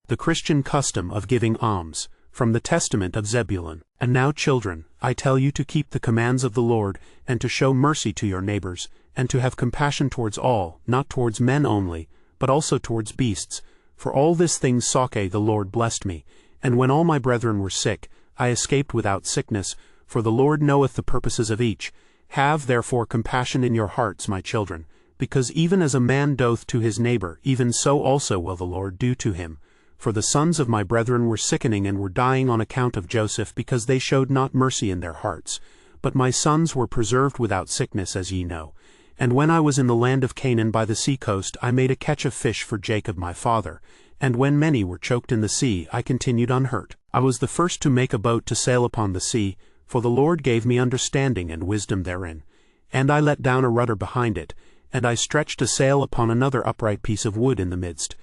The Christian custom of giving alms, from the Testament of Zebulun. And now, children, I tell you to keep the commands of the Lord, and to show mercy to your neighbors, and to have compassion towards all, not towards men only, but also towards beasts. For all these things Sake the Lord blessed me, and when all my brethren were sick, I escaped without sickness, for the Lord knoweth the purposes of each. Have therefore compassion in your hearts, my children, because even as a man doth to his neighbor, even so also will the Lord do to him. For the sons of my brethren were sickening and were dying on account of Joseph, because they showed not mercy in their hearts. But my sons were preserved without sickness, as ye know. And when I was in the land of Canaan by the sea coast, I made a catch of fish for Jacob my father. And when many were choked in the sea, I continued unhurt. I was the first to make a boat to sail upon the sea, for the Lord gave me understanding and wisdom therein. And I let down a rudder behind it, and I stretched a sail upon another upright piece of wood in the midst.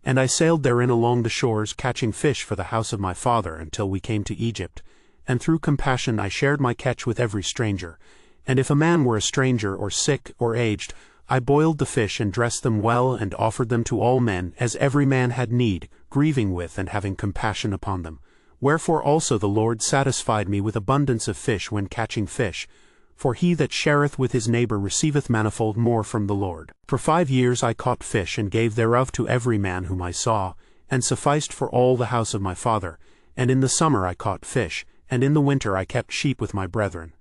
And I sailed therein along the shores, catching fish for the house of my father, until we came to Egypt. And through compassion I shared my catch with every stranger. And if a man were a stranger, or sick, or aged, I boiled the fish and dressed them well, and offered them to all men, as every man had need, grieving with and having compassion upon them. Wherefore also the Lord satisfied me with abundance of fish when catching fish. For he that shareth with his neighbor receiveth manifold more from the Lord. For 5 years I caught fish, and gave thereof to every man whom I saw, and sufficed for all the house of my father. And in the summer I caught fish, and in the winter I kept sheep with my brethren.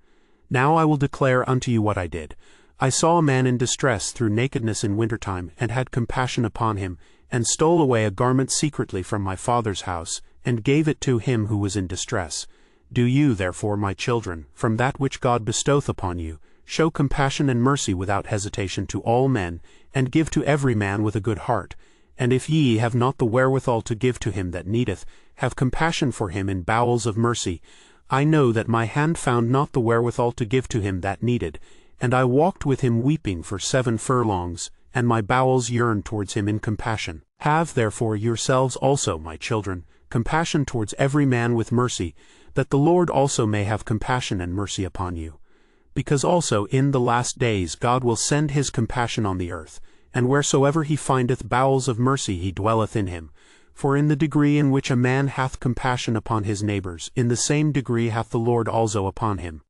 Now I will declare unto you what I did. I saw a man in distress through nakedness in winter time, and had compassion upon him, and stole away a garment secretly from my father's house, and gave it to him who was in distress. Do you, therefore, my children, from that which God bestoweth upon you, show compassion and mercy without hesitation to all men, and give to every man with a good heart. And if ye have not the wherewithal to give to him that needeth, have compassion for him in bowels of mercy. I know that my hand found not the wherewithal to give to him that needed, and I walked with him weeping for 7 furlongs, and my bowels yearned towards him in compassion. Have therefore yourselves also, my children, compassion towards every man with mercy, that the Lord also may have compassion and mercy upon you. Because also in the last days God will send his compassion on the earth, and wheresoever he findeth bowels of mercy he dwelleth in him. For in the degree in which a man hath compassion upon his neighbors, in the same degree hath the Lord also upon him.